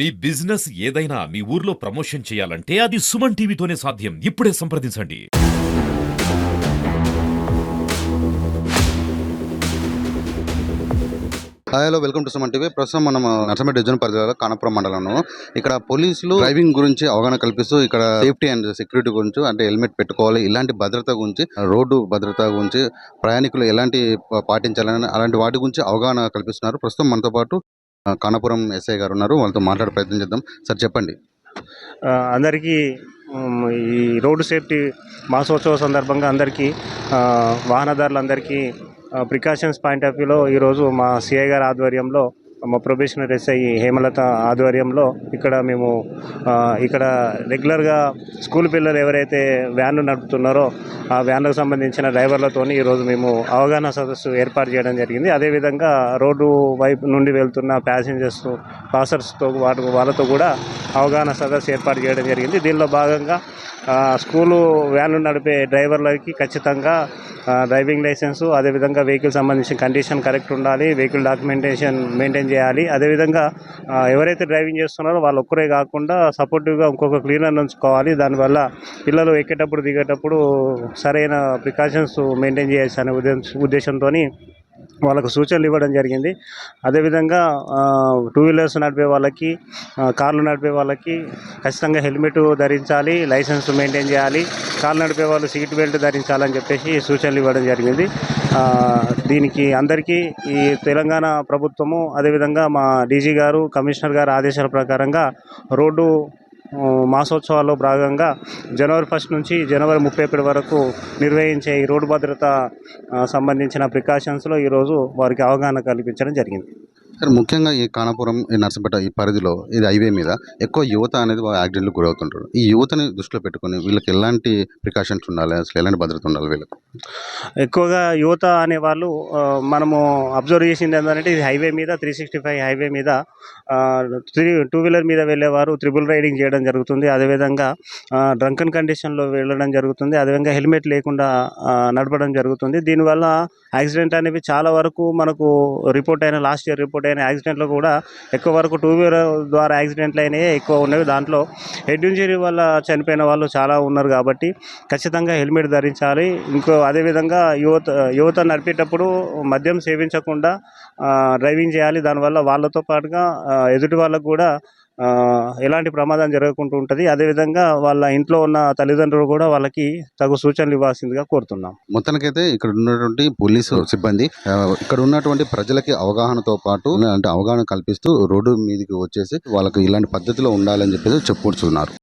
మీ business ఏదైనా మీ ఊర్లో promotion చేయాలంటే అది సుమన్ టీవీతోనే సాధ్యం. ఇప్పుడే సంప్రదించండి. Hello, welcome to Suman TV. ప్రస్తుతం మనం నర్సంపేట డివిజన్ పరిధిలో కానపురం మండలంలో ఇక్కడ పోలీసులు డ్రైవింగ్ గురించి అవగాహన కల్పిస్తూ ఇక్కడ సేఫ్టీ అండ్ సెక్యూరిటీ గురించి, అంటే హెల్మెట్ పెట్టుకోవాలి, ఇలాంటి భద్రత గురించి, రోడ్డు భద్రత గురించి, ప్రయాణికులు ఎలాంటి పాటించాలని అలాంటి వాటి గురించి అవగాహన కల్పిస్తున్నారు. ప్రస్తుతం మనతో పాటు కానపురం ఎస్ఐ గారు ఉన్నారు. వాళ్ళతో మాట్లాడే ప్రయత్నం చేద్దాం. సార్ చెప్పండి. అందరికీ ఈ రోడ్డు సేఫ్టీ మాసోత్సవ సందర్భంగా అందరికీ వాహనదారులందరికీ ప్రికాషన్స్ పాయింట్ ఆఫ్ వ్యూలో ఈరోజు మా సిఐ గారి ఆధ్వర్యంలో, మా ప్రొబేషనర్ ఎస్ఐ హేమలత ఆధ్వర్యంలో ఇక్కడ రెగ్యులర్గా స్కూల్ పిల్లలు ఎవరైతే వ్యాన్లు నడుపుతున్నారో ఆ వ్యాన్లకు సంబంధించిన డ్రైవర్లతో ఈరోజు మేము అవగాహన సదస్సు ఏర్పాటు చేయడం జరిగింది. అదేవిధంగా రోడ్డు వైపు నుండి వెళ్తున్న ప్యాసింజర్స్, పాసర్స్తో వాళ్ళతో కూడా అవగాహన సదస్సు ఏర్పాటు చేయడం జరిగింది. దీనిలో భాగంగా స్కూలు వ్యాన్లు నడిపే డ్రైవర్లకి ఖచ్చితంగా డ్రైవింగ్ లైసెన్సు, అదేవిధంగా వెహికల్ సంబంధించిన కండిషన్ కరెక్ట్ ఉండాలి, వెహికల్ డాక్యుమెంటేషన్ మెయింటైన్ చేయాలి. అదేవిధంగా ఎవరైతే డ్రైవింగ్ చేస్తున్నారో వాళ్ళు ఒక్కరే కాకుండా సపోర్టివ్గా ఇంకొక క్లీనర్ ఉంచుకోవాలి. దానివల్ల పిల్లలు ఎక్కేటప్పుడు దిగేటప్పుడు సరైన ప్రికాషన్స్ మెయింటైన్ చేయాల్సి అనే ఉద్దేశంతో వాళ్ళకు సూచనలు ఇవ్వడం జరిగింది. అదేవిధంగా టూ వీలర్స్ నడిపే వాళ్ళకి, కార్లు నడిపే వాళ్ళకి ఖచ్చితంగా హెల్మెట్ ధరించాలి, లైసెన్స్ మెయింటైన్ చేయాలి, కార్లు నడిపే వాళ్ళు సీట్ బెల్ట్ ధరించాలని చెప్పేసి సూచనలు ఇవ్వడం జరిగింది. దీనికి అందరికీ ఈ తెలంగాణ ప్రభుత్వము, అదేవిధంగా మా డీజీ గారు, కమిషనర్ గారు ఆదేశాల ప్రకారంగా రోడ్డు మాసోత్సవాల్లో భాగంగా జనవరి 1 నుంచి జనవరి 31 వరకు నిర్వహించే ఈ రోడ్డు భద్రత సంబంధించిన ప్రికాషన్స్లో ఈరోజు వారికి అవగాహన కల్పించడం జరిగింది. సార్, ముఖ్యంగా ఈ కానపురం, ఈ నర్సంపేట ఈ పరిధిలో, ఇది హైవే మీద ఎక్కువ యువత అనేది యాక్సిడెంట్లకు గురవుతుంటారు. ఈ యువతని దృష్టిలో పెట్టుకొని వీళ్ళకి ఎలాంటి ప్రికాషన్స్ ఉండాలి, అసలు ఎలాంటి భద్రత ఉండాలి వీళ్ళకి? ఎక్కువగా యువత అనేవాళ్ళు మనము అబ్జర్వ్ చేసింది ఏంటంటే, ఇది హైవే మీద 365 హైవే మీద టూ వీలర్ మీద వెళ్ళేవారు త్రిబుల్ రైడింగ్ చేయడం జరుగుతుంది. అదేవిధంగా డ్రంకన్ కండిషన్లో వెళ్ళడం జరుగుతుంది. అదేవిధంగా హెల్మెట్ లేకుండా నడపడం జరుగుతుంది. దీనివల్ల యాక్సిడెంట్ అనేవి చాలా వరకు మనకు లాస్ట్ ఇయర్ రిపోర్ట్ అయిన యాక్సిడెంట్లో కూడా ఎక్కువ వరకు టూ వీలర్ ద్వారా యాక్సిడెంట్లు అయినాయి ఎక్కువ ఉన్నవి. దాంట్లో హెడ్ ఇంజరీ వల్ల చనిపోయిన వాళ్ళు చాలా ఉన్నారు. కాబట్టి ఖచ్చితంగా హెల్మెట్ ధరించాలి. అదేవిధంగా యువత నడిపేటప్పుడు మద్యం సేవించకుండా డ్రైవింగ్ చేయాలి. దానివల్ల వాళ్ళతో పాటుగా ఎదుటి వాళ్ళకు కూడా ఎలాంటి ప్రమాదం జరగకుండా ఉంటుంది. అదేవిధంగా వాళ్ళ ఇంట్లో ఉన్న తల్లిదండ్రులు కూడా వాళ్ళకి తగు సూచనలు ఇవ్వాల్సిందిగా కోరుతున్నాం. మొత్తానికైతే ఇక్కడ ఉన్నటువంటి పోలీసు సిబ్బంది ఇక్కడ ఉన్నటువంటి ప్రజలకి అవగాహనతో పాటు, అంటే అవగాహన కల్పిస్తూ రోడ్డు మీదకి వచ్చేసి వాళ్ళకి ఇలాంటి పద్ధతిలో ఉండాలని చెప్పేసి చెప్పుకుంటున్నారు.